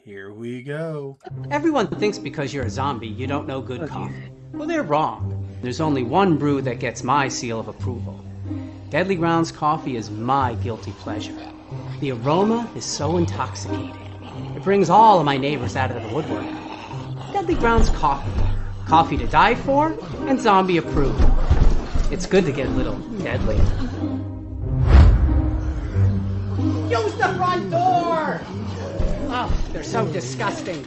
Here we go. Everyone thinks because you're a zombie, you don't know good coffee. Well, they're wrong. There's only one brew that gets my seal of approval. Deadly Grounds coffee is my guilty pleasure. The aroma is so intoxicating. It brings all of my neighbors out of the woodwork. Deadly Grounds coffee. Coffee to die for and zombie approved. It's good to get a little deadly. Use the front door! Oh, they're so disgusting.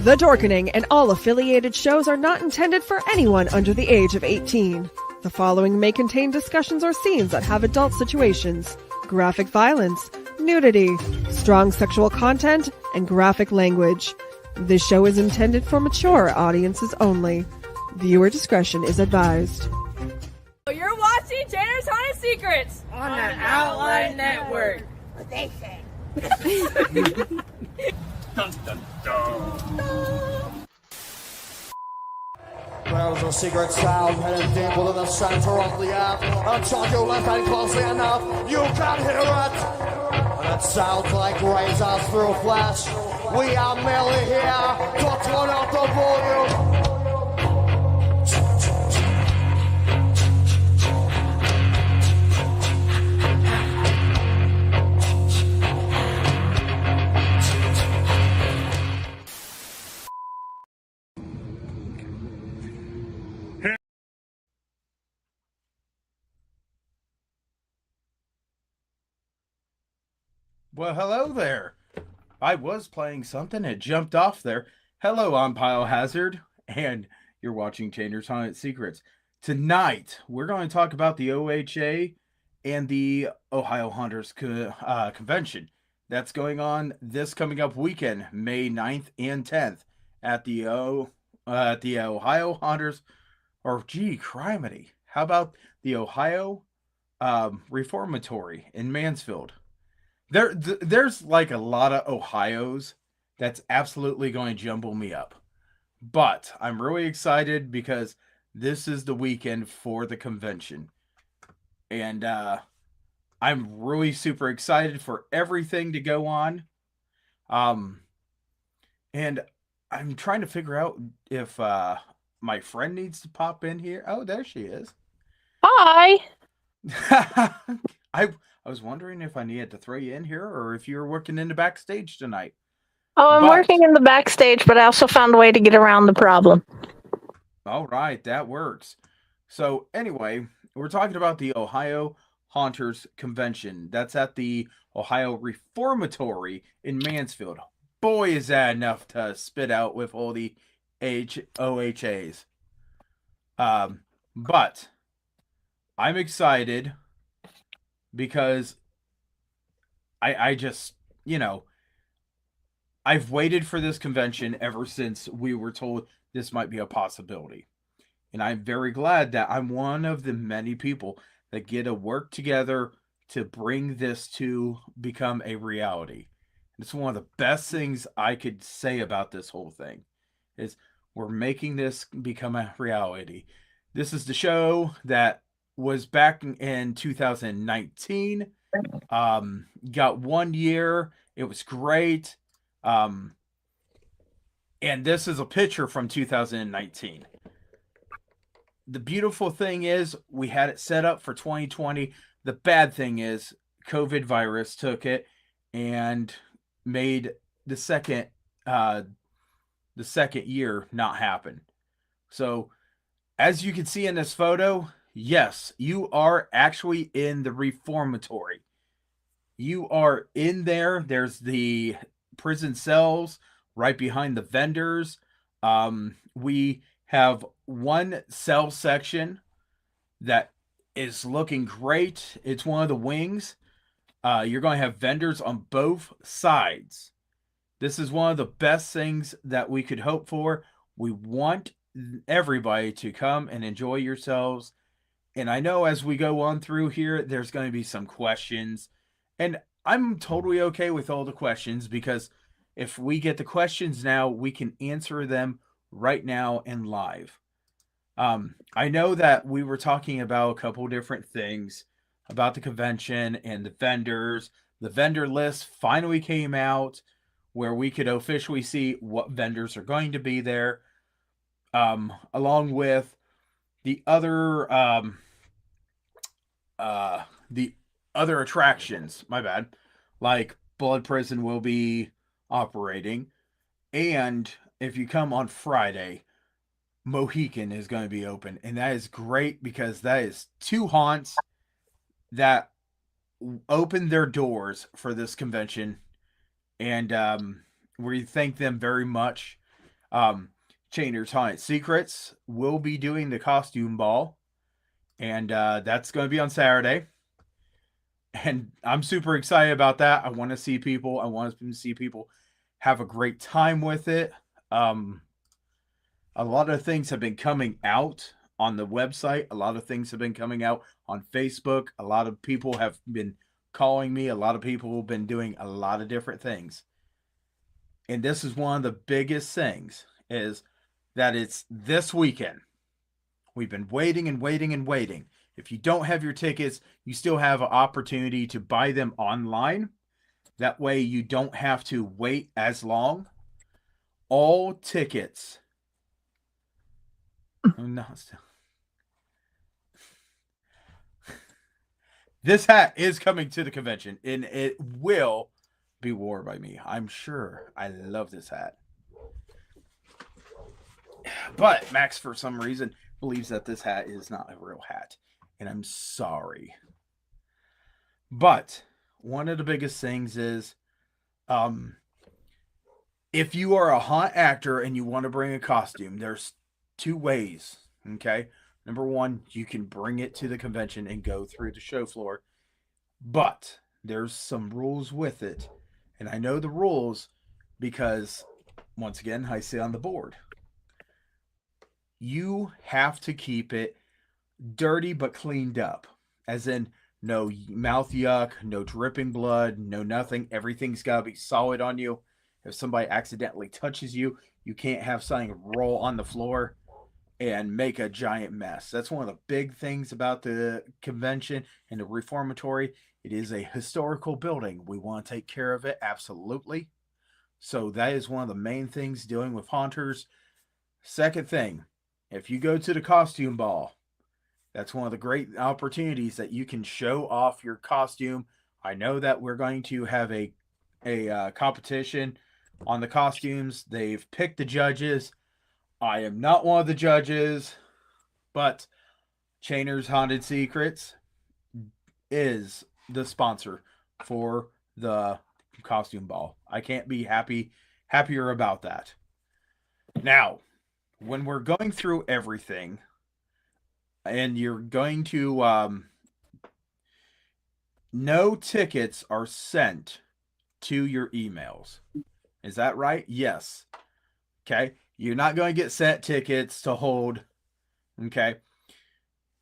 The Dorkening and all affiliated shows are not intended for anyone under the age of 18. The following may contain discussions or scenes that have adult situations, graphic violence, nudity, strong sexual content, and graphic language. This show is intended for mature audiences only. Viewer discretion is advised. You're watching Tanner's Haunted Secrets on the Outline Network. What they say. Dun, dun, dun. There's a secret sound heading deep within the center of the earth. Until you listen closely enough, you can hear it. And it sounds like razors through flesh. We are merely here to turn up the volume. Well, hello there. I was playing something, it jumped off there. Hello, I'm Biohazard, and you're watching Tanner's Haunted Secrets. Tonight, we're going to talk about the OHA and the Ohio Hunters Convention. That's going on this coming up weekend, May 9th and 10th, at the Ohio Hunters, or gee, criminy. How about the Ohio Reformatory in Mansfield? There's like a lot of Ohio's that's absolutely going to jumble me up. But I'm really excited because this is the weekend for the convention. And I'm really super excited for everything to go on. And I'm trying to figure out if my friend needs to pop in here. Oh, there she is. Hi. I was wondering if I needed to throw you in here or if you were working in the backstage tonight. Oh, I'm working in the backstage, but I also found a way to get around the problem. All right, that works. So anyway, we're talking about the Ohio Haunters Convention. That's at the Ohio Reformatory in Mansfield. Boy, is that enough to spit out with all the OHAs. But I'm excited because I just, I've waited for this convention ever since we were told this might be a possibility. And I'm very glad that I'm one of the many people that get to work together to bring this to become a reality. It's one of the best things I could say about this whole thing is we're making this become a reality. This is the show that was back in 2019. Got 1 year. It was great. And this is a picture from 2019. The beautiful thing is we had it set up for 2020. The bad thing is COVID virus took it and made the second year not happen. So as you can see in this photo, yes, you are actually in the reformatory. You are in there. There's the prison cells right behind the vendors. We have one cell section that is looking great. It's one of the wings. You're going to have vendors on both sides. This is one of the best things that we could hope for. We want everybody to come and enjoy yourselves. And I know as we go on through here, there's going to be some questions. And I'm totally okay with all the questions, because if we get the questions now, we can answer them right now and live. I know that we were talking about a couple different things about the convention and the vendors. The vendor list finally came out, where we could officially see what vendors are going to be there, along with the other attractions. My bad. Like Blood Prison will be operating, and if you come on Friday, Mohican is going to be open, and that is great because that is 2 haunts that opened their doors for this convention, and we thank them very much. Chainer's Haunted Secrets will be doing the costume ball, and that's going to be on Saturday, and I'm super excited about that. I want to see people. I want to see people have a great time with it. A lot of things have been coming out on the website. A lot of things have been coming out on Facebook. A lot of people have been calling me. A lot of people have been doing a lot of different things. And this is one of the biggest things, is that it's this weekend. We've been waiting and waiting and waiting. If you don't have your tickets, you still have an opportunity to buy them online. That way you don't have to wait as long. All tickets. This hat is coming to the convention, and it will be worn by me. I'm sure. I love this hat. But Max, for some reason, believes that this hat is not a real hat, and I'm sorry. But one of the biggest things is, if you are a haunt actor and you want to bring a costume, there's 2 ways, okay? Number one, you can bring it to the convention and go through the show floor, but there's some rules with it. And I know the rules because, once again, I sit on the board. You have to keep it dirty but cleaned up, as in no mouth yuck, no dripping blood, no nothing. Everything's got to be solid on you. If somebody accidentally touches you, you can't have something roll on the floor and make a giant mess. That's one of the big things about the convention and the reformatory. It is a historical building. We want to take care of it, absolutely. So that is one of the main things dealing with haunters. Second thing, if you go to the costume ball, that's one of the great opportunities that you can show off your costume. I know that we're going to have a competition on the costumes. They've picked the judges. I am not one of the judges, but Chainer's Haunted Secrets is the sponsor for the costume ball. I can't be happier about that. Now, when we're going through everything, and you're going to no tickets are sent to your emails. Is that right? Yes. Okay. You're not going to get sent tickets to hold. Okay.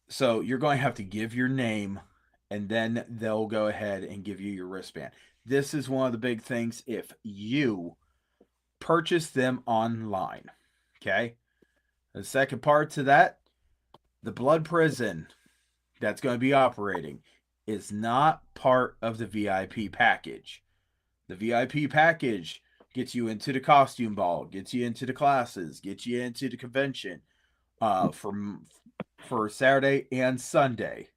So you're going to have to give your name, and then they'll go ahead and give you your wristband. This is one of the big things if you purchase them online. Okay. The second part to that, the Blood Prison that's going to be operating is not part of the VIP package. The VIP package gets you into the costume ball, gets you into the classes, gets you into the convention for Saturday and Sunday.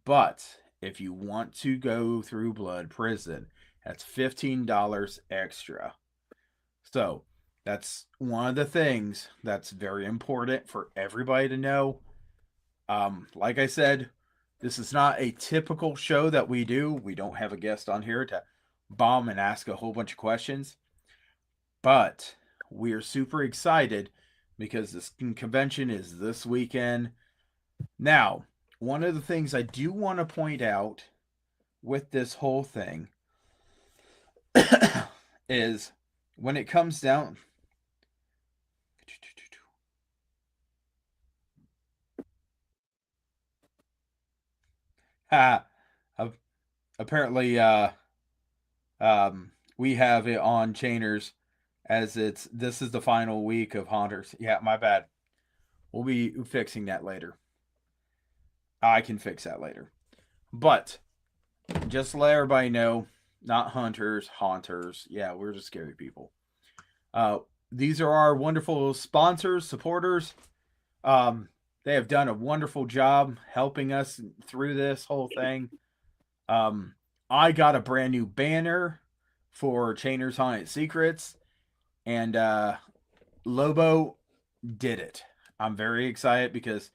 But if you want to go through Blood Prison, that's $15 extra. So that's one of the things that's very important for everybody to know. Like I said, this is not a typical show that we do. We don't have a guest on here to bomb and ask a whole bunch of questions. But we are super excited because this convention is this weekend. Now, one of the things I do want to point out with this whole thing is when it comes down. Apparently, we have it on Chainers as this is the final week of Haunters. Yeah, my bad. We'll be fixing that later. I can fix that later. But just to let everybody know, not hunters, haunters. Yeah, we're just scary people. These are our wonderful sponsors, supporters. They have done a wonderful job helping us through this whole thing. I got a brand new banner for Chainers Haunted Secrets, and Lobo did it. I'm very excited because,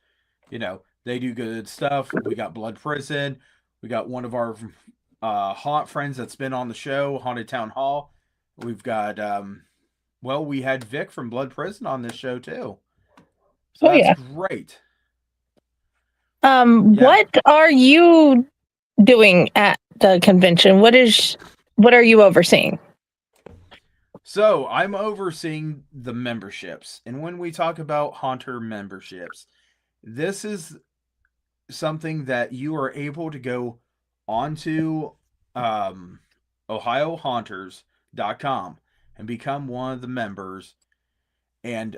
they do good stuff. We got Blood Prison. We got one of our haunt friends that's been on the show, Haunted Town Hall. We've got, we had Vic from Blood Prison on this show too. So that's great. What are you doing at the convention? What are you overseeing? So I'm overseeing the memberships. And when we talk about Haunter memberships, this is something that you are able to go onto ohiohaunters.com and become one of the members. And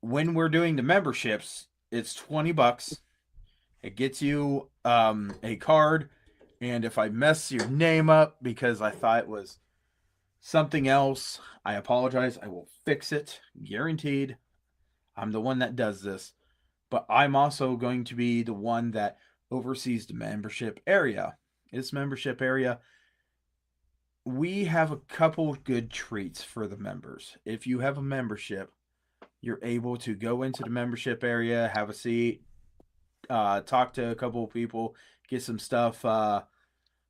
when we're doing the memberships, it's $20. It gets you a card. And if I mess your name up because I thought it was something else, I apologize. I will fix it. Guaranteed. I'm the one that does this. But I'm also going to be the one that oversees the membership area. This membership area, we have a couple good treats for the members. If you have a membership, you're able to go into the membership area, have a seat, talk to a couple of people, get some stuff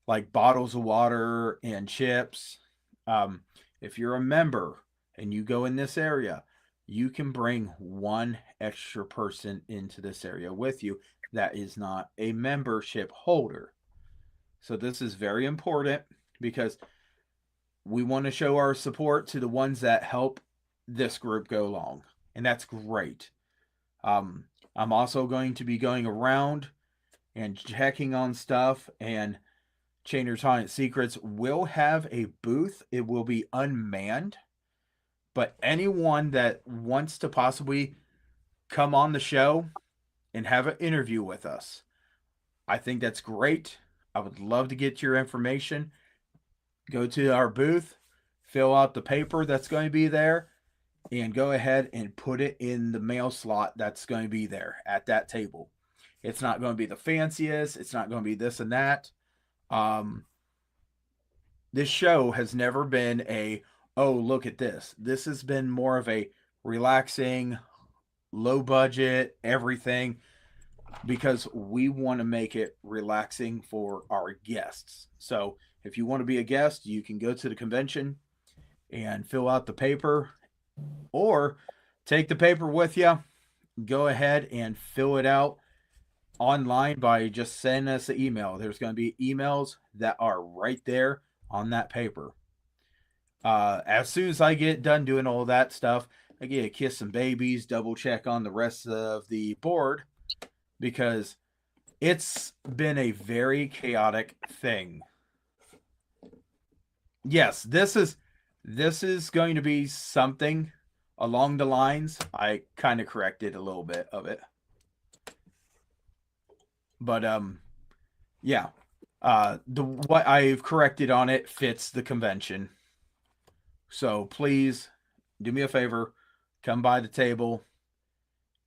like bottles of water and chips. If you're a member and you go in this area, you can bring one extra person into this area with you that is not a membership holder. So this is very important because we want to show our support to the ones that help this group go along. And that's great. I'm also going to be going around and checking on stuff, and Chainers Haunted Secrets will have a booth. It will be unmanned, but anyone that wants to possibly come on the show and have an interview with us, I think that's great. I would love to get your information. Go to our booth, fill out the paper that's going to be there, and go ahead and put it in the mail slot that's going to be there at that table. It's not going to be the fanciest. It's not going to be this and that. This show has never been oh, look at this. This has been more of a relaxing, low budget, everything, because we want to make it relaxing for our guests. So if you want to be a guest, you can go to the convention and fill out the paper, or take the paper with you. Go ahead and fill it out online by just sending us an email. There's going to be emails that are right there on that paper. As soon as I get done doing all that stuff, I get a kiss some babies, double check on the rest of the board, because it's been a very chaotic thing. Yes, this is going to be something along the lines. I kind of corrected a little bit of it. But yeah. What I've corrected on it fits the convention. So please do me a favor, come by the table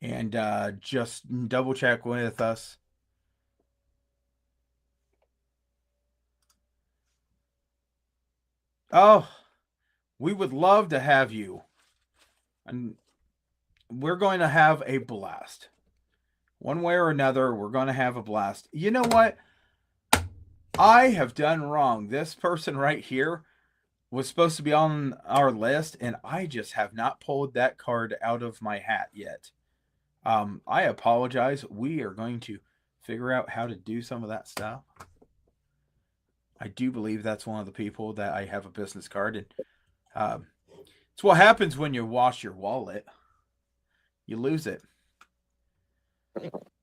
and just double check with us. Oh, we would love to have you. And we're going to have a blast. One way or another, we're going to have a blast. You know what? I have done wrong. This person right here was supposed to be on our list, and I just have not pulled that card out of my hat yet. I apologize. We are going to figure out how to do some of that stuff. I do believe that's one of the people that I have a business card, and it's what happens when you wash your wallet. You lose it.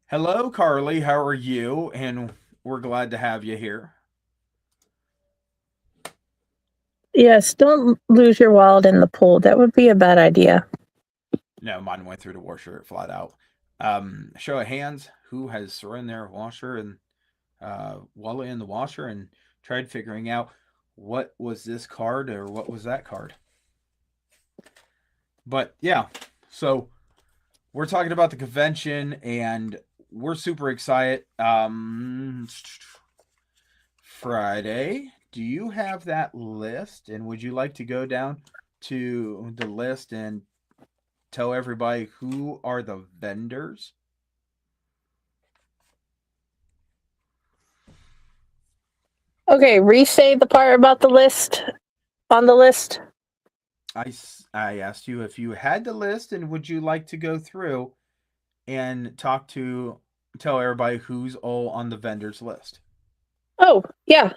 Hello, Carly. How are you? And we're glad to have you here. Yes, don't lose your wallet in the pool. That would be a bad idea. No, mine went through the washer flat out. Show of hands, who has thrown their washer and wallet in the washer and tried figuring out what was this card or what was that card. But yeah, so we're talking about the convention and we're super excited. Friday, do you have that list? And would you like to go down to the list and tell everybody who are the vendors? Okay, re-say the part about the list on the list. I asked you if you had the list and would you like to go through and tell everybody who's all on the vendors list. Oh, yeah.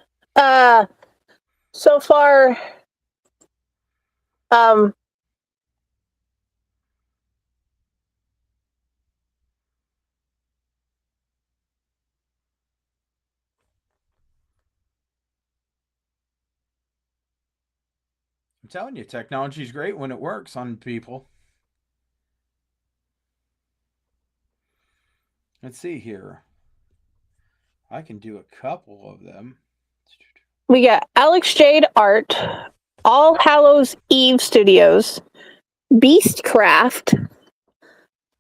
So far, I'm telling you, technology is great when it works on people. Let's see here. I can do a couple of them. we got Alex Jade Art, All Hallows Eve Studios, Beastcraft,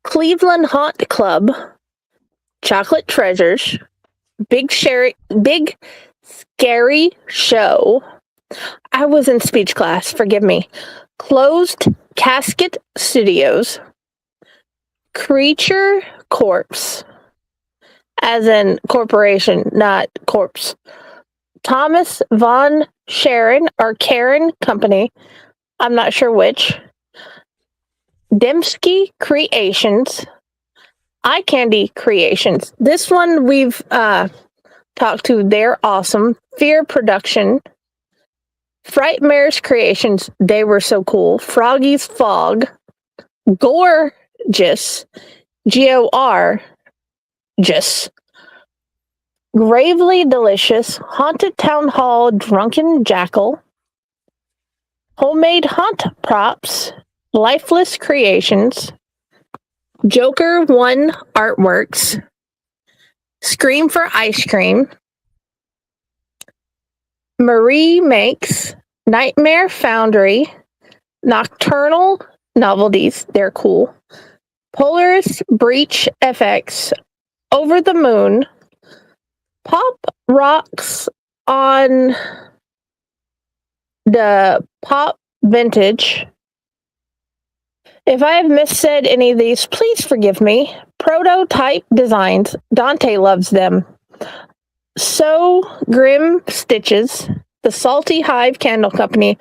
Cleveland Haunt Club, Chocolate Treasures, Big Scary Show. I was in speech class, forgive me. Closed Casket Studios, Creature Corpse, as in corporation, not corpse. Thomas Von Sharon or Karen Company, I'm not sure which. Dembski Creations, Eye Candy Creations. This one we've talked to. They're awesome. Fear Production, Frightmares Creations. They were so cool. Froggy's Fog, Gorgeous, G-O-R, just Gravely Delicious, Haunted Town Hall, Drunken Jackal, Homemade Haunt Props, Lifeless Creations, Joker One Artworks, Scream for Ice Cream, Marie Makes, Nightmare Foundry, Nocturnal Novelties, they're cool, Polaris Breach FX, Over the Moon, Pop Rocks on the Pop Vintage. If I have missaid any of these, please forgive me. Prototype Designs. Dante loves them. So Grim Stitches. The Salty Hive Candle Company.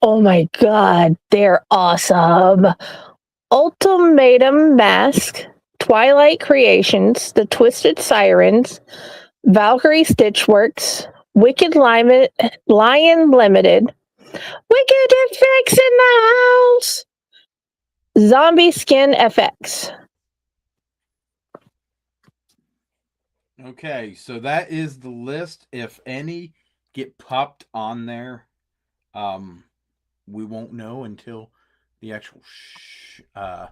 Oh my god, they're awesome. Ultimatum Mask. Twilight Creations. The Twisted Sirens. Valkyrie Stitchworks. Wicked Lion Limited. Wicked FX in the house. Zombie Skin FX. Okay, so that is the list. If any get popped on there, we won't know until the actual the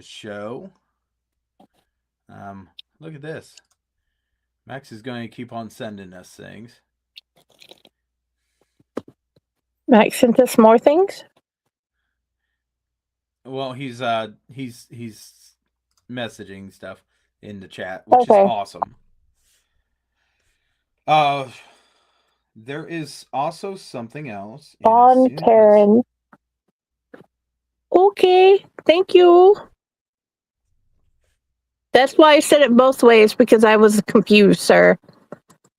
show. Look at this. Max is going to keep on sending us things. Max sent us more things? Well, he's messaging stuff in the chat, which is awesome. There is also something else. On Karen. Okay, thank you. That's why I said it both ways, because I was confused, sir.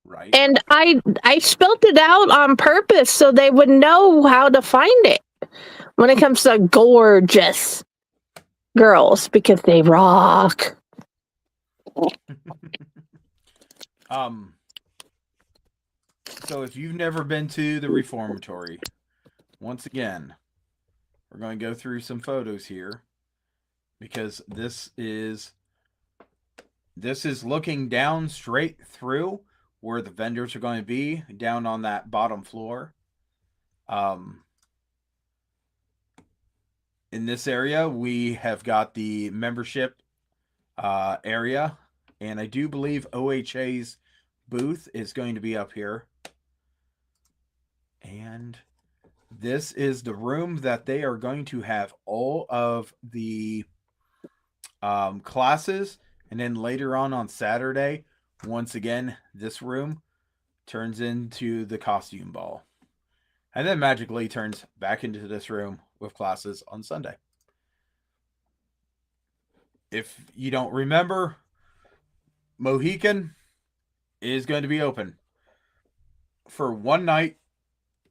Right. And I spelled it out on purpose so they would know how to find it when it comes to gorgeous girls, because they rock. So if you've never been to the Reformatory, once again, we're going to go through some photos here because this is looking down straight through where the vendors are going to be down on that bottom floor. In this area, we have got the membership area, and I do believe OHA's booth is going to be up here. And this is the room that they are going to have all of the classes. And then later on Saturday, once again, this room turns into the costume ball. And then magically turns back into this room with classes on Sunday. If you don't remember, Mohican is going to be open for one night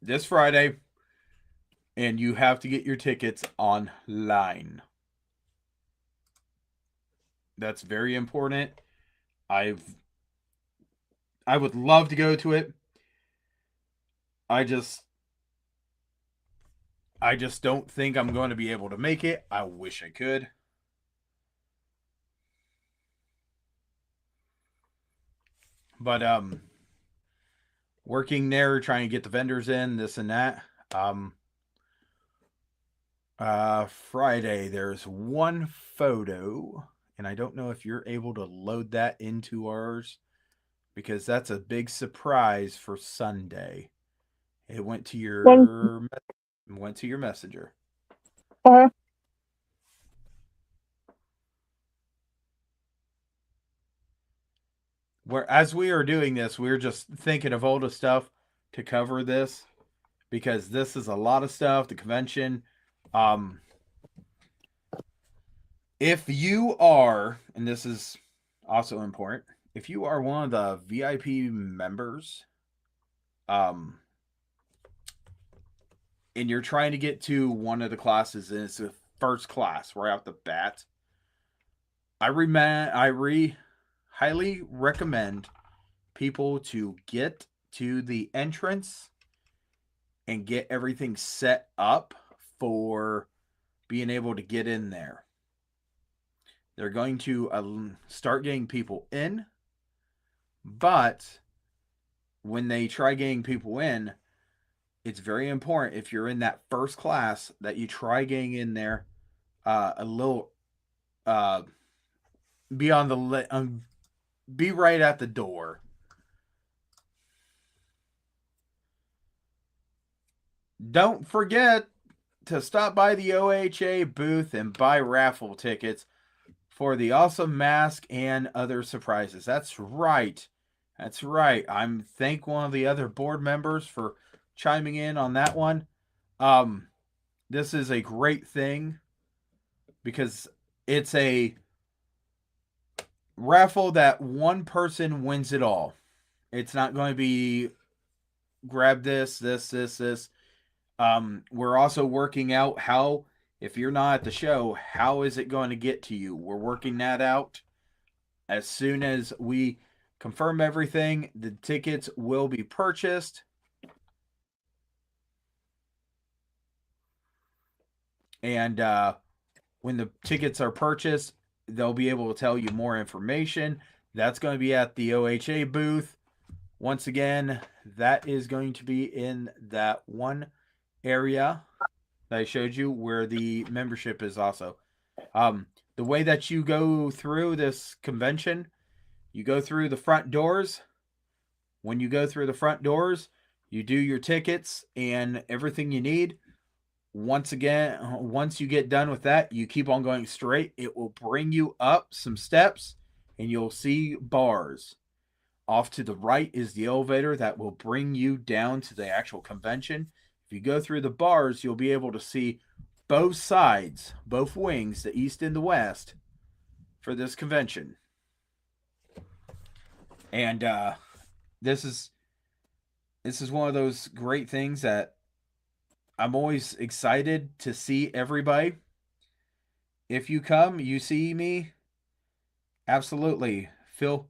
this Friday, and you have to get your tickets online. That's very important. I would love to go to it. I just don't think I'm going to be able to make it. I wish I could. But working there, trying to get the vendors in, this and that. Friday, there's one photo, and I don't know if you're able to load that into ours because that's a big surprise for Sunday. It went to your messenger. Uh-huh. As we are doing this, we're just thinking of all the stuff to cover this because this is a lot of stuff. The convention. If you are, and this is also important, if you are one of the VIP members, and you're trying to get to one of the classes, and it's the first class right off the bat, I highly recommend people to get to the entrance and get everything set up for being able to get in there. They're going to start getting people in, but when they try getting people in, it's very important if you're in that first class that you try getting in there a little be on the be right at the door. Don't forget to stop by the OHA booth and buy raffle tickets for the awesome mask and other surprises. That's right. That's right. I'm thank one of the other board members for chiming in on that one. This is a great thing because it's a raffle that one person wins it all. It's not going to be grab this. We're also working out how, if you're not at the show, how is it going to get to you? We're working that out. As soon as we confirm everything, the tickets will be purchased. And when the tickets are purchased, they'll be able to tell you more information. That's going to be at the OHA booth. Once again, that is going to be in that one area that I showed you where the membership is also. The way that you go through this convention, you go through the front doors. When you go through the front doors, you do your tickets and everything you need. Once you get done with that, you keep on going straight. It will bring you up some steps and you'll see bars. Off to the right is the elevator that will bring you down to the actual convention. If you go through the bars, you'll be able to see both sides, both wings, the east and the west, for this convention. And this is one of those great things that I'm always excited to see everybody. If you come, you see me, absolutely feel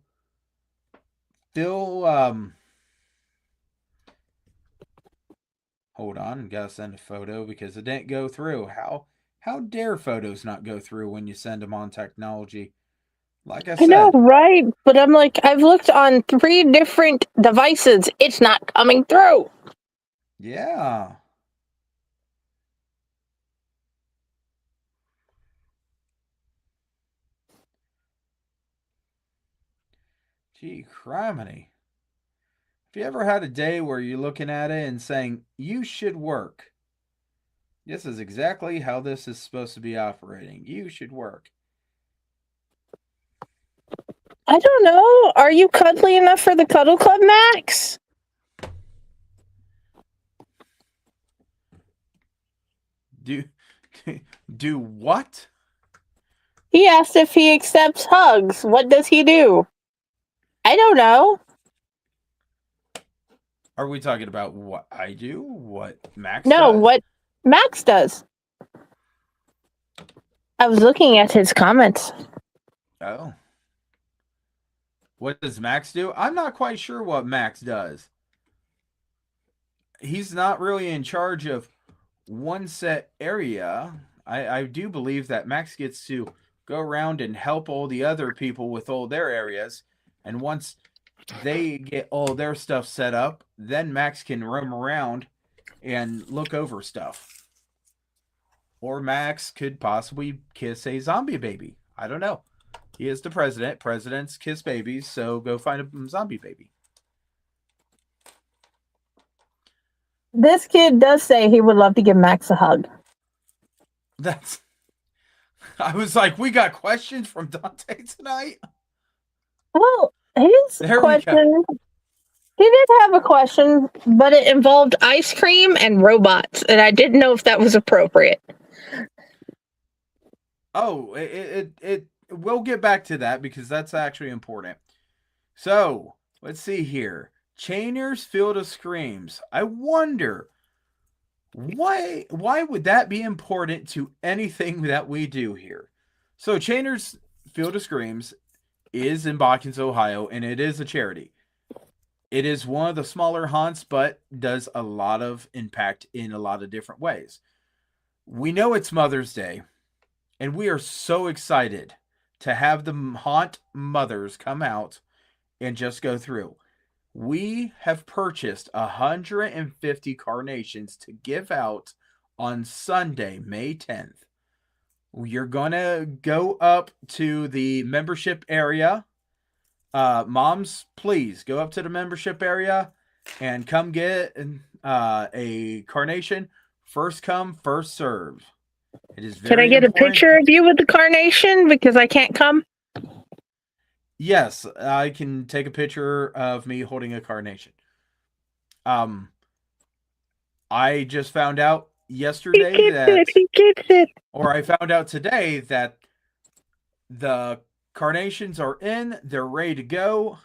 Hold on, gotta send a photo because it didn't go through. How dare photos not go through when you send them on technology? Like I I know, said, right? But I'm like, I've looked on 3 different devices. It's not coming through. yeah. Gee, criminy. Have you ever had a day where you're looking at it and saying, you should work? This is exactly how this is supposed to be operating. You should work. I don't know. Are you cuddly enough for the Cuddle Club, Max? Do do what? He asked if he accepts hugs. What does he do? I don't know. Are we talking about what I do? What Max No, does? what Max does. I was looking at his comments. Oh. What does Max do? I'm not quite sure what Max does. He's not really in charge of one set area. I do believe that Max gets to go around and help all the other people with all their areas. And once they get all their stuff set up, then Max can roam around and look over stuff. Or Max could possibly kiss a zombie baby. I don't know. He is the president. Presidents kiss babies, so go find a zombie baby. This kid does say he would love to give Max a hug. That's. I was like, we got questions from Dante tonight. Well, his There we question. He did have a question, but it involved ice cream and robots, and I didn't know if that was appropriate. Oh, we'll get back to that because that's actually important. So let's see here. Chainer's Field of Screams. I wonder why would that be important to anything that we do here? So Chainer's Field of Screams is in Botkins, Ohio, and it is a charity. It is one of the smaller haunts, but does a lot of impact in a lot of different ways. We know it's Mother's Day, and we are so excited to have the haunt mothers come out and just go through. We have purchased 150 carnations to give out on Sunday, May 10th. You're going to go up to the membership area. Moms, please go up to the membership area and come get a carnation. First come, first serve. It is very Can I get important. a picture of you with the carnation because I can't come? Yes, I can take a picture of me holding a carnation. I just found out yesterday or I found out today that the carnations are in, they're ready to go.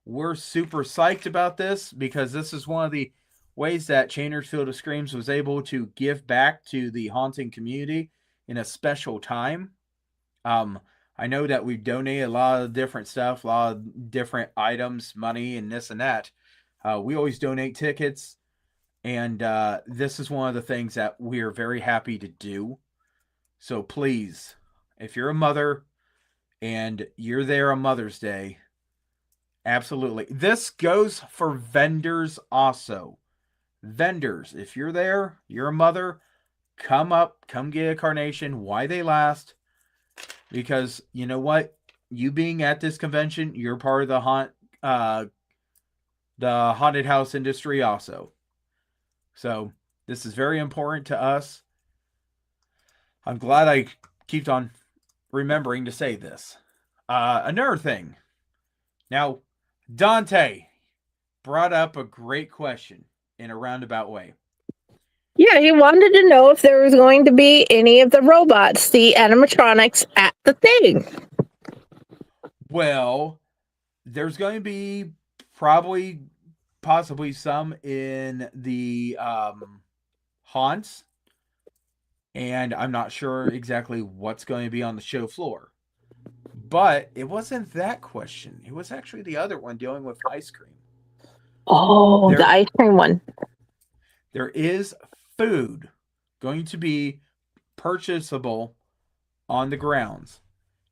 We're super psyched about this because this is one of the ways that Chainer's Field of Screams was able to give back to the haunting community in a special time. I know that we've donated a lot of different stuff, a lot of different items, money, and this and that. We always donate tickets, and this is one of the things that we are very happy to do. So please, if you're a mother and you're there on Mother's Day, absolutely. This goes for vendors also. Vendors, if you're there, you're a mother, come up, come get a carnation. Why they last? Because you know what? You being at this convention, you're part of the haunted house industry also. So this is very important to us. I'm glad I keep on remembering to say this. Another thing. Now, Dante brought up a great question in a roundabout way. Yeah, he wanted to know if there was going to be any of the robots, the animatronics, at the thing. Well, there's going to be possibly some in the haunts, and I'm not sure exactly what's going to be on the show floor. But it wasn't that question. It was actually the other one dealing with ice cream. Oh, the ice cream one. There is food going to be purchasable on the grounds.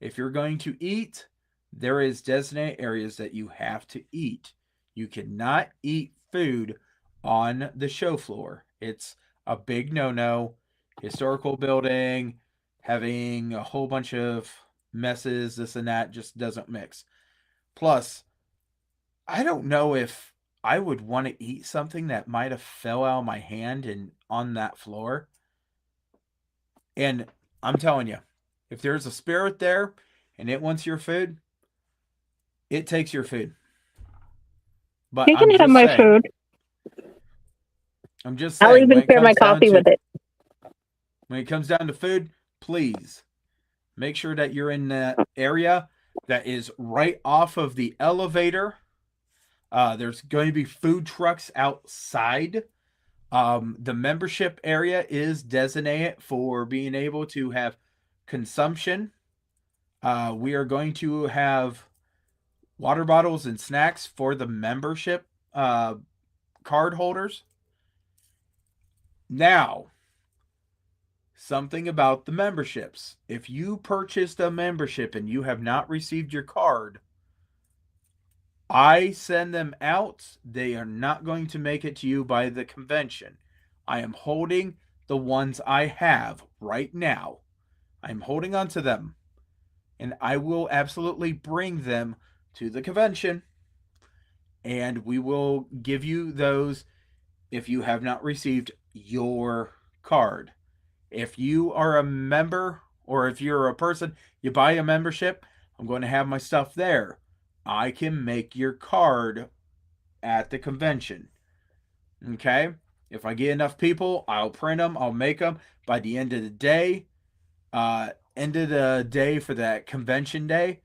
If you're going to eat, there is designated areas that you have to eat. You cannot eat food on the show floor. It's a big no-no. Historical building, having a whole bunch of messes, this and that, just doesn't mix. Plus, I don't know if I would want to eat something that might have fell out of my hand and on that floor. And I'm telling you, if there's a spirit there and it wants your food, it takes your food. But You can I'm have just my saying, food. I'm just saying. I'll when even it share my comes down coffee to- with it. When it comes down to food, please make sure that you're in that area that is right off of the elevator. There's going to be food trucks outside. The membership area is designated for being able to have consumption. We are going to have water bottles and snacks for the membership card holders. Now, something about the memberships. If you purchased a membership and you have not received your card, I send them out. They are not going to make it to you by the convention. I am holding the ones I have right now. I'm holding on to them. And I will absolutely bring them to the convention. And we will give you those if you have not received your card. If you are a member or if you're a person, you buy a membership, I'm going to have my stuff there. I can make your card at the convention. Okay? If I get enough people, I'll print them, I'll make them. By the end of the day, for that convention day,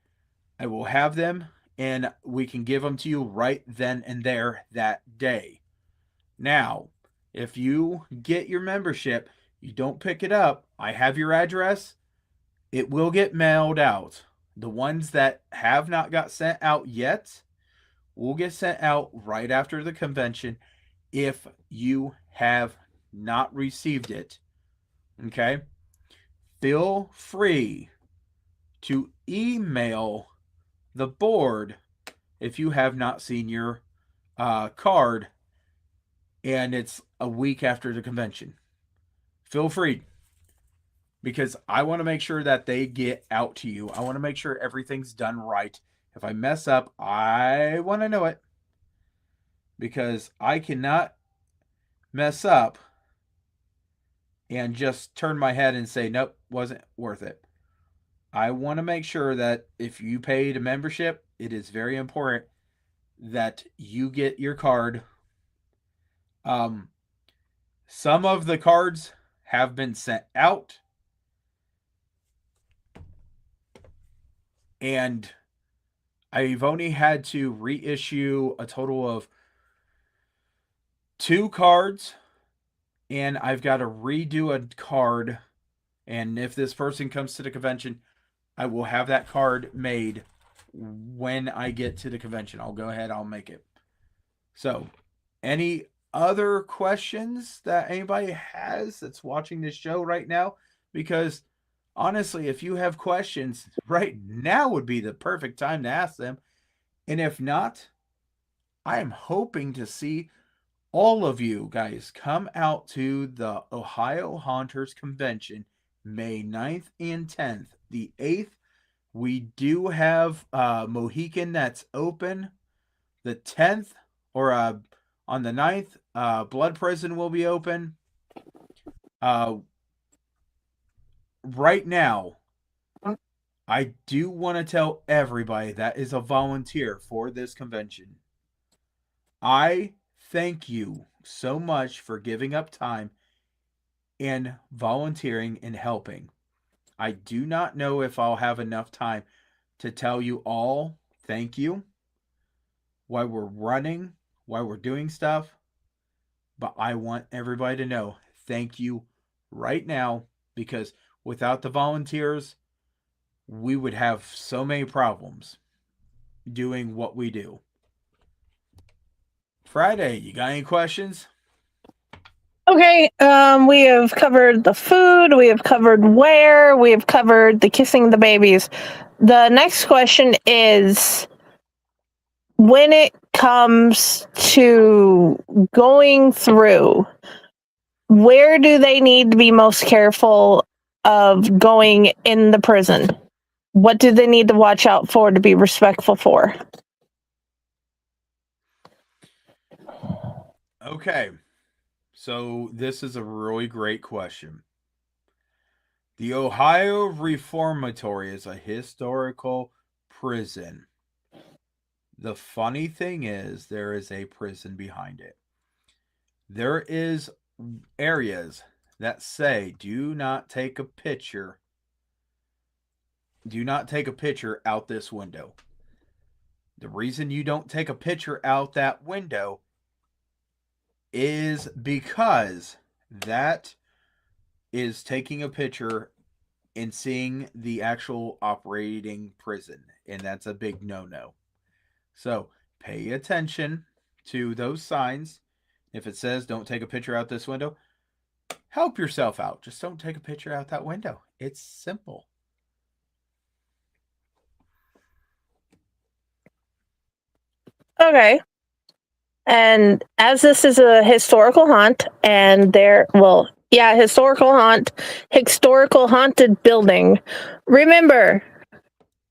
I will have them and we can give them to you right then and there that day. Now, if you get your membership, you don't pick it up, I have your address, it will get mailed out. The ones that have not got sent out yet will get sent out right after the convention if you have not received it. Okay? Feel free to email the board if you have not seen your card and it's a week after the convention. Feel free, because I want to make sure that they get out to you. I want to make sure everything's done right. If I mess up, I want to know it, because I cannot mess up and just turn my head and say, nope, wasn't worth it. I want to make sure that if you paid a membership, it is very important that you get your card. Some of the cards have been sent out, and I've only had to reissue a total of 2 cards, and I've got to redo a card. And if this person comes to the convention, I will have that card made when I get to the convention. I'll go ahead, I'll make it. So, any other questions that anybody has that's watching this show right now? Because honestly, if you have questions, right now would be the perfect time to ask them. And if not, I am hoping to see all of you guys come out to the Ohio Haunters Convention May 9th and 10th. The 8th, we do have Mohican that's open. The 10th, or on the 9th, Blood Prison will be open. Right now, I do want to tell everybody that is a volunteer for this convention, I thank you so much for giving up time and volunteering and helping. I do not know if I'll have enough time to tell you all thank you, why we're running, why we're doing stuff, but I want everybody to know thank you right now, because without the volunteers, we would have so many problems doing what we do. Friday, you got any questions? Okay, we have covered the food, we have covered where, we have covered the kissing the babies. The next question is, when it comes to going through, where do they need to be most careful of going in the prison? What do they need to watch out for to be respectful for? Okay. So this is a really great question. The Ohio Reformatory is a historical prison. The funny thing is, there is a prison behind it. There is areas that say, do not take a picture. Do not take a picture out this window. The reason you don't take a picture out that window is because that is taking a picture and seeing the actual operating prison, and that's a big no-no. So pay attention to those signs. If it says don't take a picture out this window, help yourself out. Just don't take a picture out that window. It's simple. Okay. And as this is a historical haunt, and historical haunted building. Remember,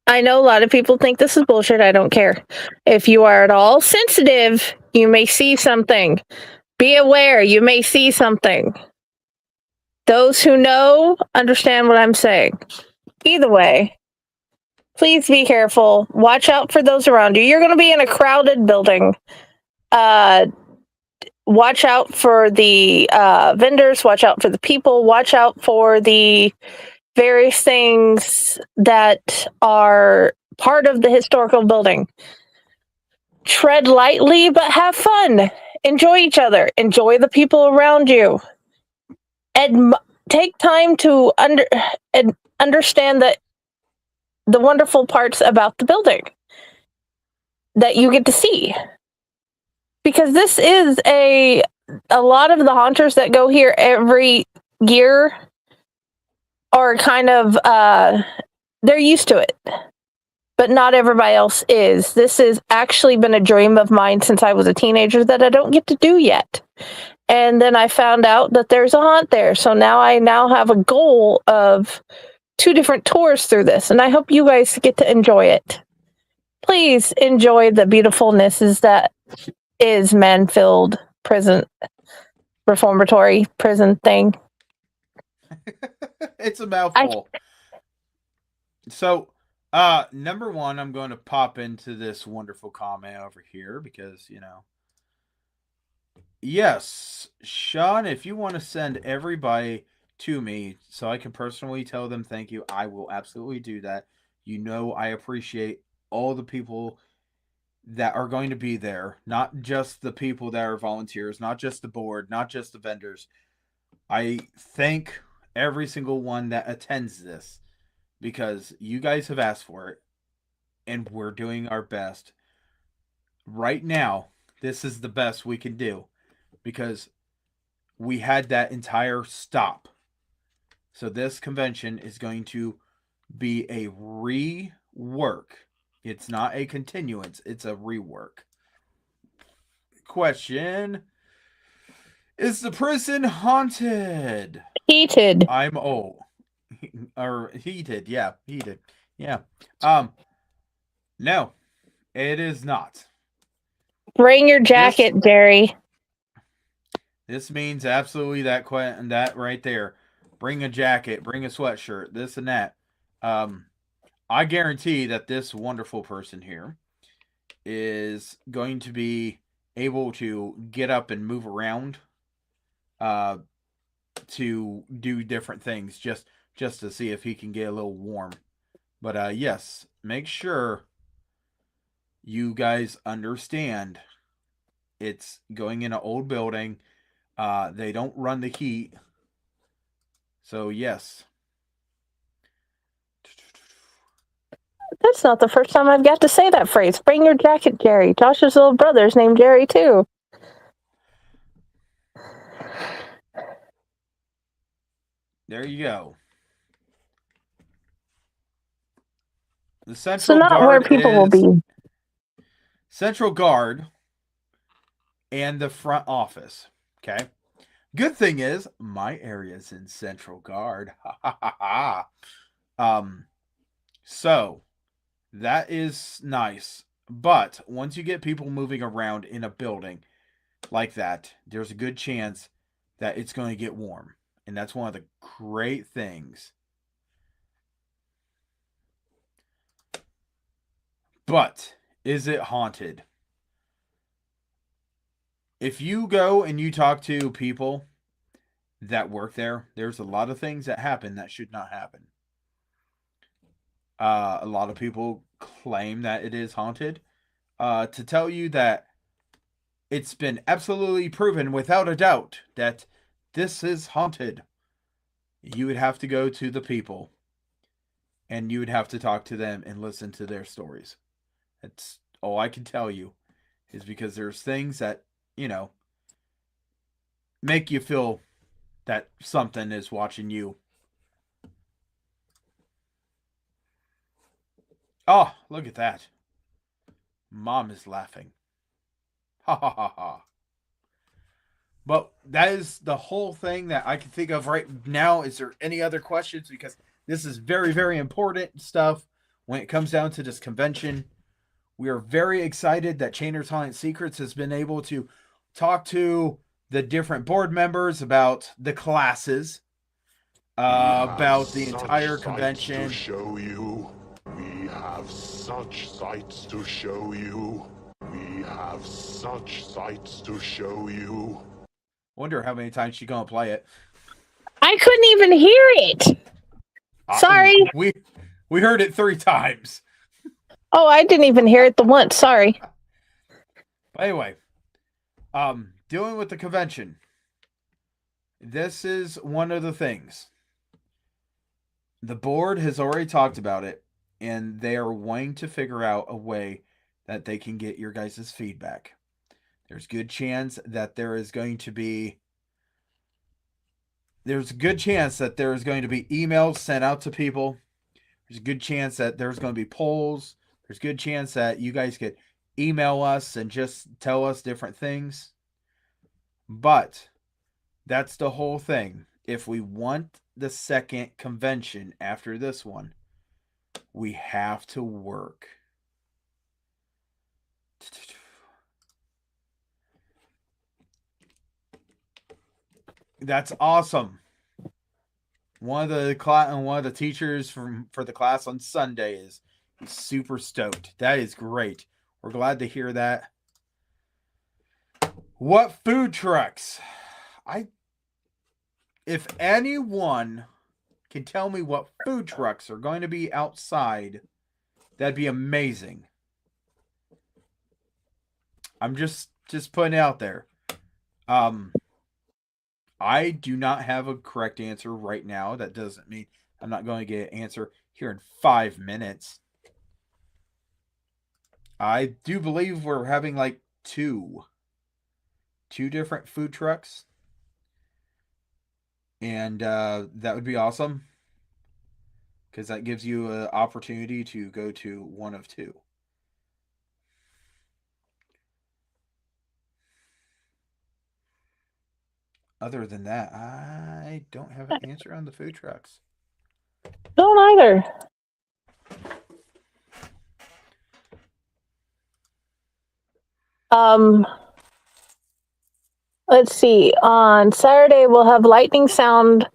I know a lot of people think this is bullshit. I don't care. If you are at all sensitive, you may see something. Be aware, you may see something. Those who know understand what I'm saying. Either way, please be careful. Watch out for those around you. You're going to be in a crowded building. Watch out for the vendors. Watch out for the people. Watch out for the various things that are part of the historical building. Tread lightly, but have fun. Enjoy each other. Enjoy the people around you. And take time to understand that the wonderful parts about the building that you get to see. Because this is a lot of the haunters that go here every year are kind of, they're used to it. But not everybody else is. This has actually been a dream of mine since I was a teenager that I don't get to do yet. And then I found out that there's a haunt there. So now I have a goal of 2 different tours through this. And I hope you guys get to enjoy it. Please enjoy the beautifulnesses that is Manfield Prison, Reformatory Prison thing. It's a mouthful. So, number one, I'm going to pop into this wonderful comment over here because, yes, Sean, if you want to send everybody to me so I can personally tell them thank you, I will absolutely do that. I appreciate all the people that are going to be there, not just the people that are volunteers, not just the board, not just the vendors. I thank every single one that attends this because you guys have asked for it and we're doing our best. Right now, this is the best we can do because we had that entire stop. So this convention is going to be a rework. It's not a continuance, it's a rework. Question: is the prison haunted? Heated. I'm old. Or heated, yeah, heated. Yeah. No, it is not. Bring your jacket, Jerry. This means absolutely that right there. Bring a jacket, bring a sweatshirt, this and that. I guarantee that this wonderful person here is going to be able to get up and move around to do different things just to see if he can get a little warm. But yes, make sure you guys understand it's going in an old building. They don't run the heat. So yes. That's not the first time I've got to say that phrase. Bring your jacket, Jerry. Josh's little brother's named Jerry, too. There you go. The So Central not where Guard people will is be. Central Guard and the front office. Okay. Good thing is my area's in Central Guard. Ha ha ha ha. So that is nice. But once you get people moving around in a building like that, there's a good chance that it's going to get warm. And that's one of the great things. But is it haunted? If you go and you talk to people that work there, there's a lot of things that happen that should not happen. A lot of people claim that it is haunted. To tell you that it's been absolutely proven without a doubt that this is haunted, you would have to go to the people and you would have to talk to them and listen to their stories. That's all I can tell you, is because there's things that, make you feel that something is watching you. Oh, look at that. Mom is laughing. Ha ha ha ha. But that is the whole thing that I can think of right now. Is there any other questions? Because this is very, very important stuff when it comes down to this convention. We are very excited that Chainer's Haunted Secrets has been able to talk to the different board members about the classes, about the entire convention. To show you. We have such sights to show you. We have such sights to show you. Wonder how many times she's gonna play it. I couldn't even hear it. Sorry. We heard it 3 times. Oh, I didn't even hear it the once. Sorry. But anyway, dealing with the convention. This is one of the things. The board has already talked about it, and they are wanting to figure out a way that they can get your guys' feedback. There's a good chance that there is going to be emails sent out to people. There's a good chance that there's going to be polls. There's a good chance that you guys could email us and just tell us different things. But that's the whole thing. If we want the second convention after this one, we have to work. That's awesome. One of the teachers for the class on Sunday is super stoked. That is great. We're glad to hear that. What food trucks? If anyone can tell me what food trucks are going to be outside, that'd be amazing. I'm just putting it out there. I do not have a correct answer right now. That doesn't mean I'm not going to get an answer here in 5 minutes. I do believe we're having like two different food trucks. And that would be awesome. Because that gives you an opportunity to go to one of 2. Other than that, I don't have an answer on the food trucks. Don't either. Let's see. On Saturday, we'll have lightning sound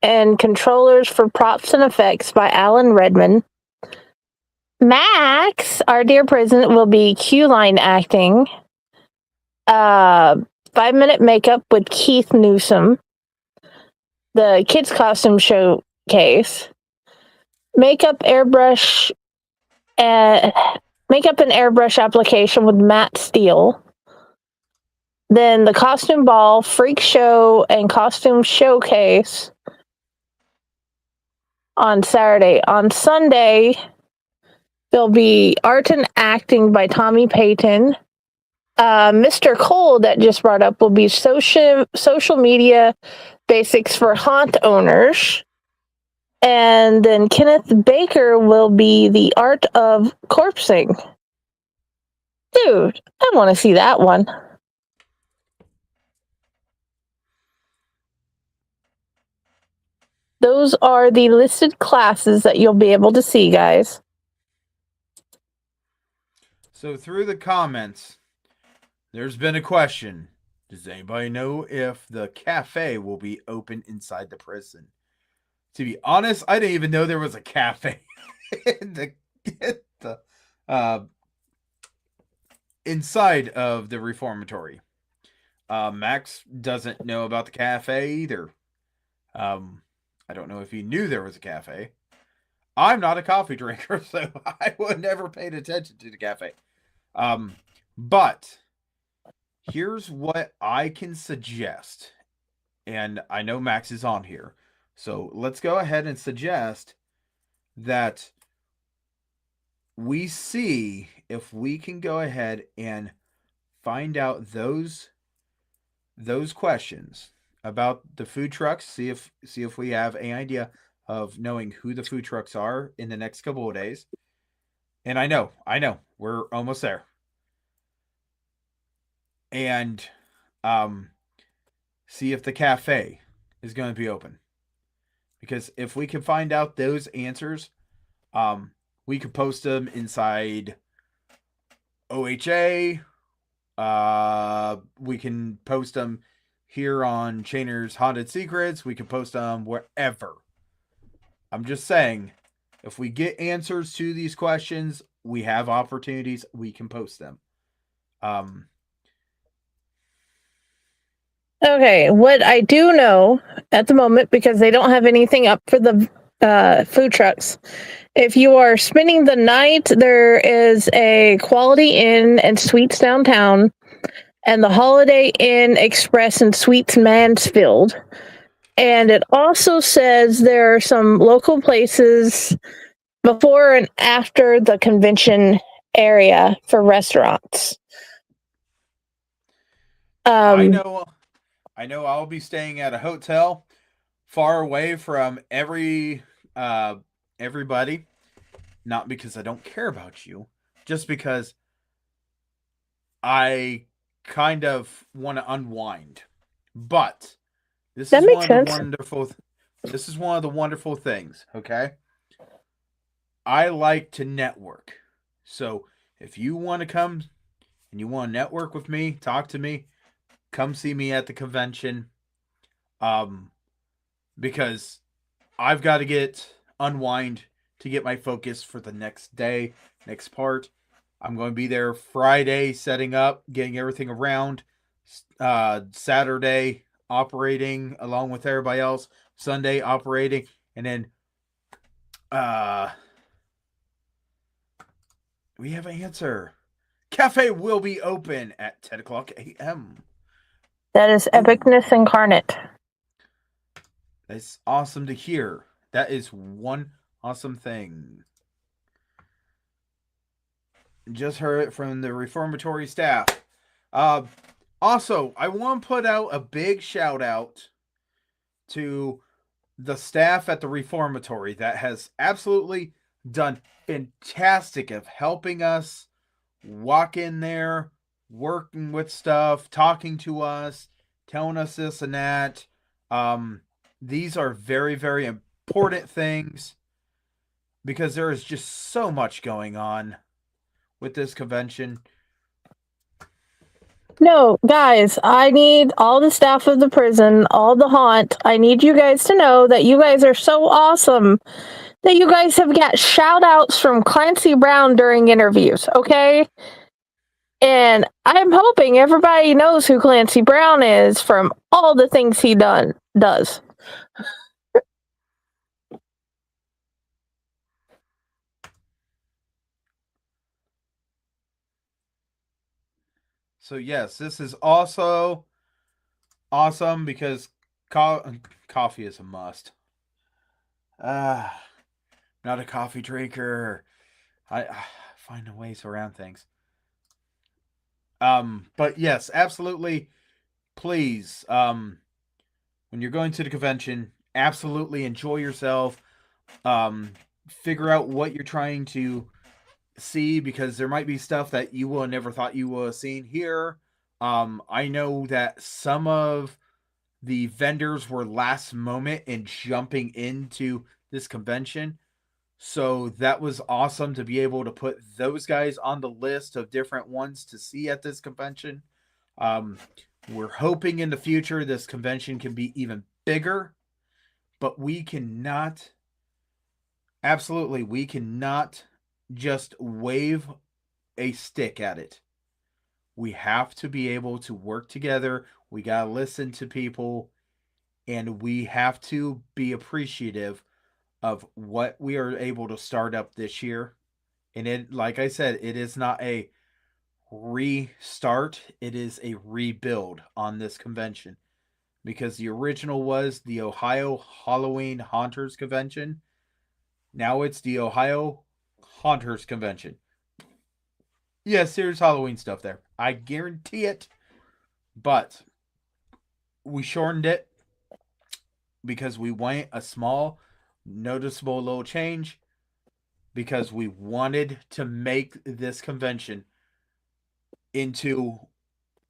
and controllers for props and effects by Alan Redman. Max, our dear president, will be Q-line acting. 5-minute makeup with Keith Newsom. The kids' costume showcase. Makeup and airbrush application with Matt Steele. Then the costume ball, freak show, and costume showcase on Saturday. On Sunday, there'll be art and acting by Tommy Payton. Mr. Cole that just brought up will be social media basics for haunt owners. And then Kenneth Baker will be the art of corpsing. Dude, I want to see that one. Those are the listed classes that you'll be able to see, guys. So through the comments, there's been a question. Does anybody know if the cafe will be open inside the prison? To be honest, I didn't even know there was a cafe in the inside of the reformatory. Max doesn't know about the cafe either. I don't know if he knew there was a cafe. I'm not a coffee drinker, so I would never paid attention to the cafe. But here's what I can suggest. And I know Max is on here. So let's go ahead and suggest that we see if we can go ahead and find out those questions about the food trucks. See if we have an idea of knowing who the food trucks are in the next couple of days. And I know, we're almost there. And see if the cafe is going to be open. Because if we can find out those answers, we could post them inside OHA. We can post them here on Chainer's Haunted Secrets. We can post them wherever. I'm just saying, if we get answers to these questions, we have opportunities. We can post them. Okay, what I do know at the moment, because they don't have anything up for the food trucks, if you are spending the night, there is a Quality Inn and Suites downtown and the Holiday Inn Express and Suites Mansfield. And it also says there are some local places before and after the convention area for restaurants. I know I'll be staying at a hotel far away from everybody, not because I don't care about you, just because I kind of want to unwind. But this is one of the wonderful things, okay? I like to network. So if you want to come and you want to network with me, talk to me, come see me at the convention. Because I've got to get unwind to get my focus for the next day, next part. I'm going to be there Friday setting up, getting everything around. Saturday operating along with everybody else. Sunday operating. And then we have an answer. Cafe will be open at 10 o'clock a.m. That is epicness incarnate. That's awesome to hear. That is one awesome thing. Just heard it from the reformatory staff. Also, I want to put out a big shout out to the staff at the reformatory that has absolutely done fantastic of helping us walk in there, working with stuff, talking to us, telling us this and that. These are very, very important things because there is just so much going on with this convention. No, guys, I need all the staff of the prison, all the haunt. I need you guys to know that you guys are so awesome that you guys have got shout outs from Clancy Brown during interviews, okay? And I'm hoping everybody knows who Clancy Brown is from all the things he does. So yes, this is also awesome because coffee is a must. Not a coffee drinker. I find ways around things. But yes, absolutely. Please, when you're going to the convention, absolutely enjoy yourself. Figure out what you're trying to see, because there might be stuff that you will never thought you would have seen here. I know that some of the vendors were last moment in jumping into this convention. So that was awesome to be able to put those guys on the list of different ones to see at this convention. We're hoping in the future this convention can be even bigger, but we cannot just wave a stick at it. We have to be able to work together. We got to listen to people, and we have to be appreciative of what we are able to start up this year. And it, like I said, it is not a restart, it is a rebuild on this convention, because the original was the Ohio Halloween Haunters Convention. Now it's the Ohio Haunters Convention. Yes, there's Halloween stuff there, I guarantee it, but we shortened it because we want a small, noticeable little change, because we wanted to make this convention into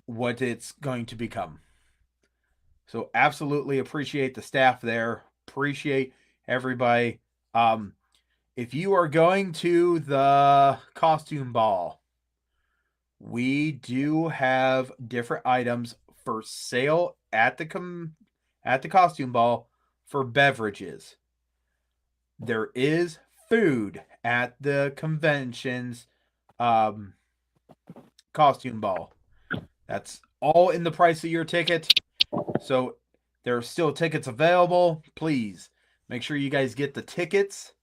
what it's going to become. So absolutely appreciate the staff there. Appreciate everybody. If you are going to the costume ball, we do have different items for sale at the costume ball for beverages. There is food at the convention's costume ball. That's all in the price of your ticket. So there are still tickets available. Please make sure you guys get the tickets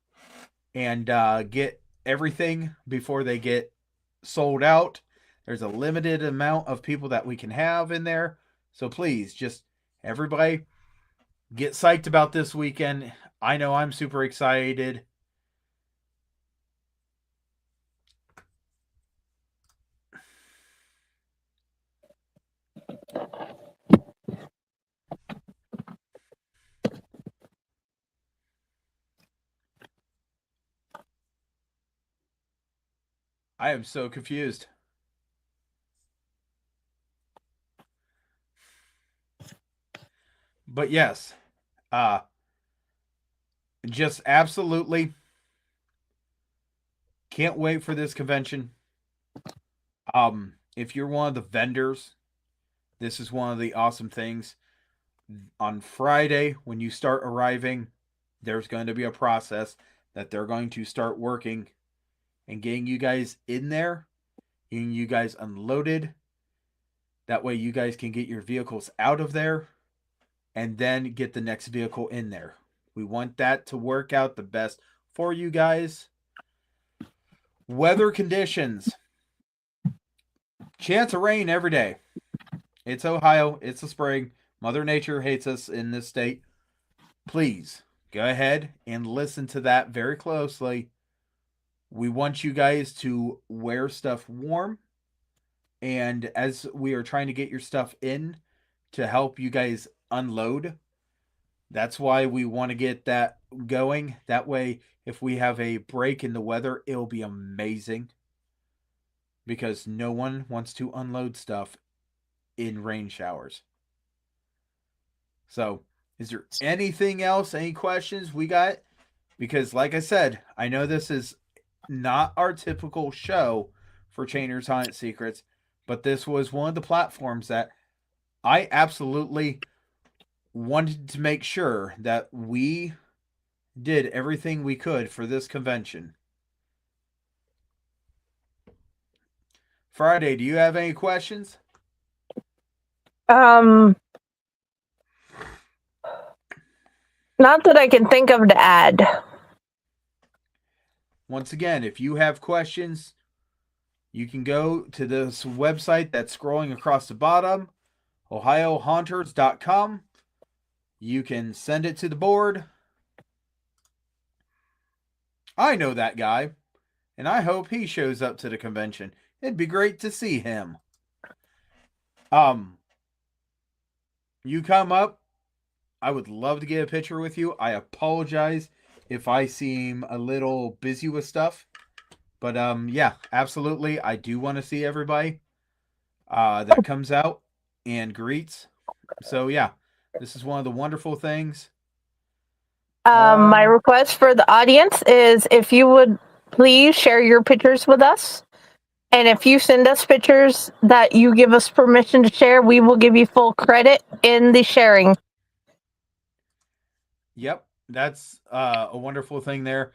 and get everything before they get sold out. There's a limited amount of people that we can have in there. So please, just everybody get psyched about this weekend. I know I'm super excited. I am so confused. But yes, just absolutely can't wait for this convention. If you're one of the vendors, this is one of the awesome things. On Friday, when you start arriving, there's going to be a process that they're going to start working and getting you guys in there, getting you guys unloaded. That way you guys can get your vehicles out of there and then get the next vehicle in there. We want that to work out the best for you guys. Weather conditions. Chance of rain every day. It's Ohio. It's the spring. Mother Nature hates us in this state. Please go ahead and listen to that very closely. We want you guys to wear stuff warm. And as we are trying to get your stuff in to help you guys unload, that's why we want to get that going. That way, if we have a break in the weather, it'll be amazing. Because no one wants to unload stuff in rain showers. So, is there anything else? Any questions we got? Because like I said, I know this is not our typical show for Chainer's Haunted Secrets, but this was one of the platforms that I absolutely wanted to make sure that we did everything we could for this convention. Friday, do you have any questions? Not that I can think of to add. Once again, if you have questions, you can go to this website that's scrolling across the bottom, ohiohaunters.com. You can send it to the board. I know that guy, and I hope he shows up to the convention. It'd be great to see him. You come up. I would love to get a picture with you. I apologize if I seem a little busy with stuff. But yeah, absolutely. I do want to see everybody that comes out and greets. So yeah, this is one of the wonderful things. My request for the audience is if you would please share your pictures with us. And if you send us pictures that you give us permission to share, we will give you full credit in the sharing. Yep, that's a wonderful thing there.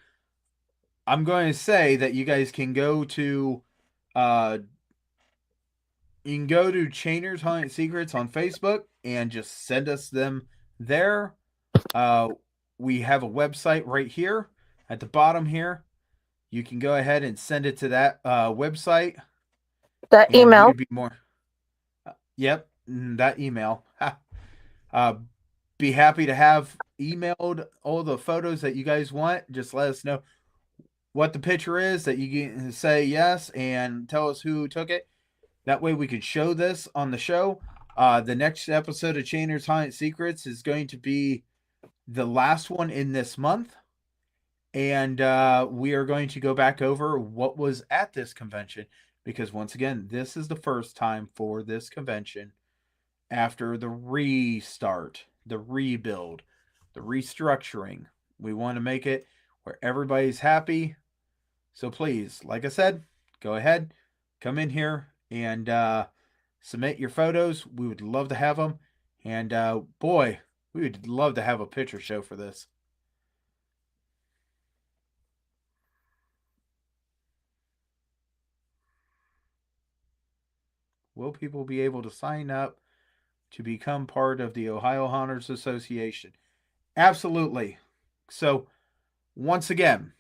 I'm going to say that you guys can go to Chainers Haunted Secrets on Facebook and just send us them there. We have a website right here at the bottom here. You can go ahead and send it to that website. That email. Be more. Yep, that email. Be happy to have emailed all the photos that you guys want. Just let us know what the picture is that you can say yes and tell us who took it. That way we can show this on the show. The next episode of Chainers Haunted Secrets is going to be the last one in this month. And we are going to go back over what was at this convention. Because once again, this is the first time for this convention after the restart, the rebuild, the restructuring. We want to make it where everybody's happy. So please, like I said, go ahead, come in here and submit your photos. We would love to have them. And boy, we would love to have a picture show for this. Will people be able to sign up to become part of the Ohio Haunters Association? Absolutely. So, once again,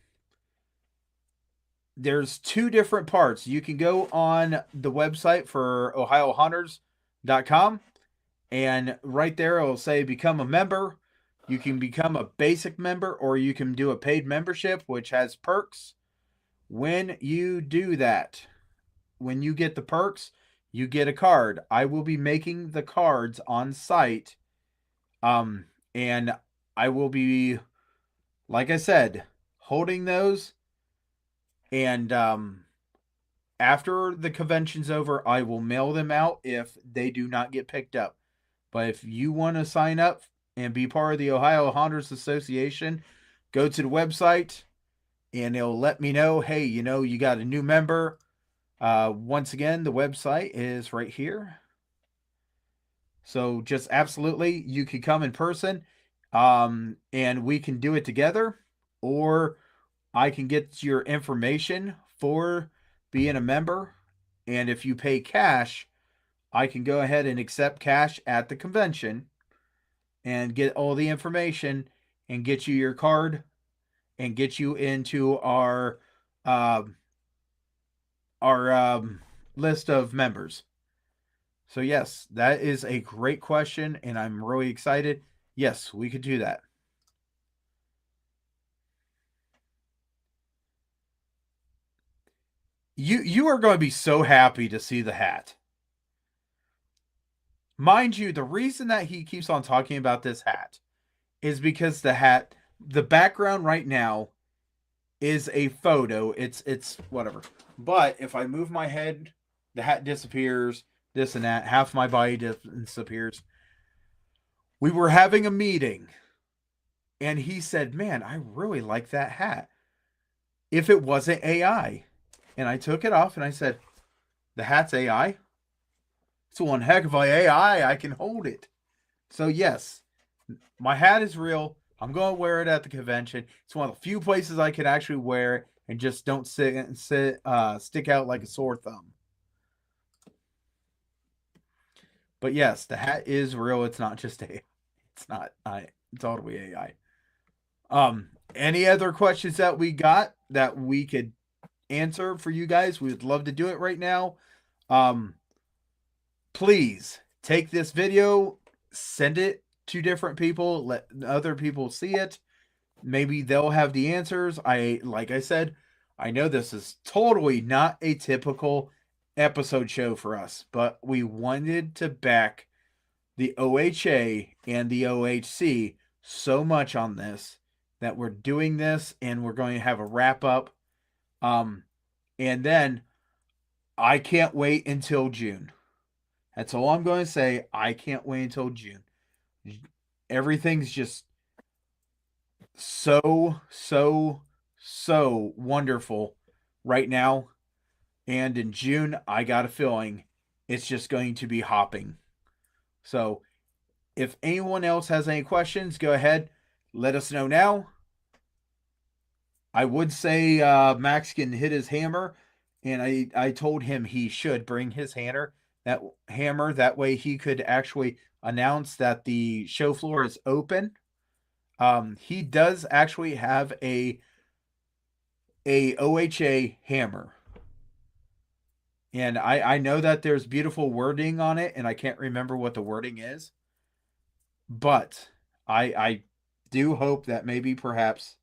there's two different parts. You can go on the website for ohiohaunters.com, and right there it'll say become a member. You can become a basic member, or you can do a paid membership, which has perks. When you do that, when you get the perks, you get a card. I will be making the cards on site. And I will be, like I said, holding those. And after the convention's over, I will mail them out if they do not get picked up. But if you want to sign up and be part of the Ohio Haunters Association, go to the website and it'll let me know, hey, you got a new member. Once again, the website is right here. So just absolutely, you can come in person, and we can do it together, or I can get your information for being a member. And if you pay cash, I can go ahead and accept cash at the convention and get all the information and get you your card and get you into our list of members. So yes, that is a great question, and I'm really excited. Yes, we could do that. You are going to be so happy to see the hat. Mind you, the reason that he keeps on talking about this hat is because the background right now is a photo. It's whatever. But if I move my head, the hat disappears, this and that, half my body disappears. We were having a meeting, and he said, man, I really like that hat. If it wasn't AI. And I took it off, and I said, the hat's AI? It's one heck of a AI. I can hold it. So yes, my hat is real. I'm going to wear it at the convention. It's one of the few places I can actually wear it and just don't stick out like a sore thumb. But yes, the hat is real. It's not just AI. It's not. It's totally AI. Any other questions that we got that we could answer for you guys? We would love to do it right now. Please take this video, send it to different people, let other people see it. Maybe they'll have the answers. Like I said, I know this is totally not a typical episode show for us, but we wanted to back the OHA and the OHC so much on this that we're doing this, and we're going to have a wrap up. And then I can't wait until June. That's all I'm going to say. I can't wait until June. Everything's just so wonderful right now. And in June, I got a feeling it's just going to be hopping. So if anyone else has any questions, go ahead. Let us know now. I would say Max can hit his hammer. And I told him he should bring his hammer. That way he could actually announce that the show floor is open. He does actually have a OHA hammer. And I know that there's beautiful wording on it, and I can't remember what the wording is. But I do hope that maybe perhaps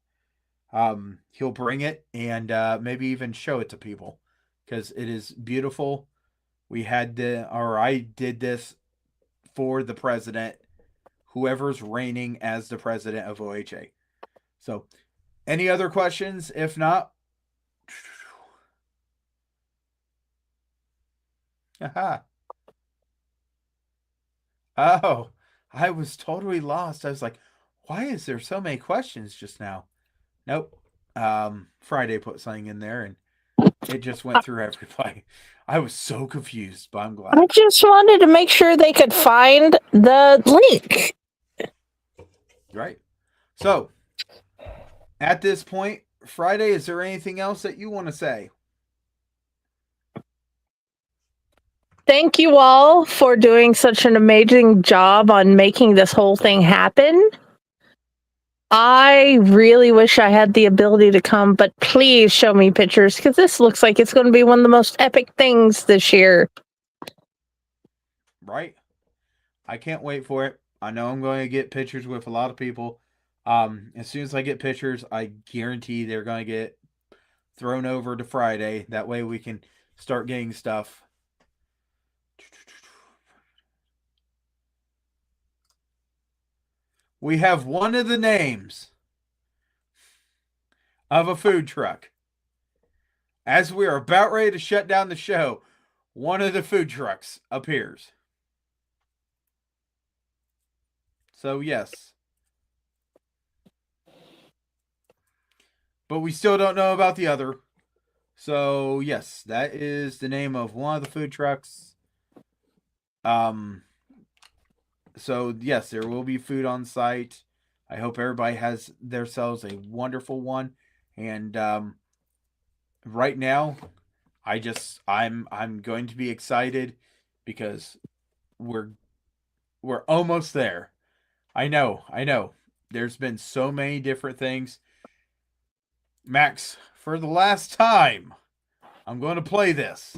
he'll bring it and maybe even show it to people, because it is beautiful. I did this for the president, whoever's reigning as the president of OHA. So, any other questions? If not, oh, I was totally lost. I was like, why is there so many questions just now? Nope. Friday put something in there and it just went through everybody. I was so confused, but I'm glad. I just wanted to make sure they could find the link. Right. So, at this point, Friday, is there anything else that you want to say? Thank you all for doing such an amazing job on making this whole thing happen. I really wish I had the ability to come, but please show me pictures, because this looks like it's going to be one of the most epic things this year. Right. I can't wait for it. I know I'm going to get pictures with a lot of people. As soon as I get pictures, I guarantee they're going to get thrown over to Friday. That way we can start getting stuff. We have one of the names of a food truck. As we are about ready to shut down the show, one of the food trucks appears. So, yes. But we still don't know about the other. So, yes, that is the name of one of the food trucks. So, yes, there will be food on site. I hope everybody has themselves a wonderful one. And right now, I'm going to be excited because we're almost there. I know. There's been so many different things. Max, for the last time, I'm going to play this.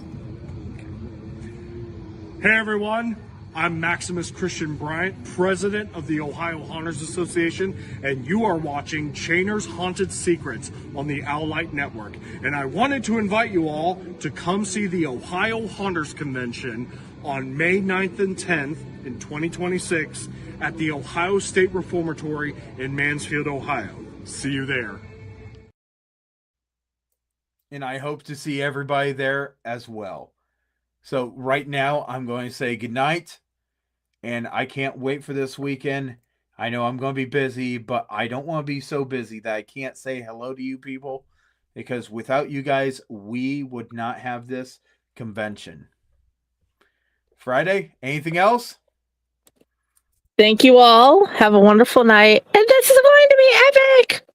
Hey everyone, I'm Maximus Christian Bryant, president of the Ohio Haunters Association, and you are watching Chainer's Haunted Secrets on the Owlite Network. And I wanted to invite you all to come see the Ohio Haunters Convention on May 9th and 10th in 2026 at the Ohio State Reformatory in Mansfield, Ohio. See you there. And I hope to see everybody there as well. So right now, I'm going to say goodnight. And I can't wait for this weekend. I know I'm going to be busy, but I don't want to be so busy that I can't say hello to you people. Because without you guys, we would not have this convention. Friday, anything else? Thank you all. Have a wonderful night. And this is going to be epic.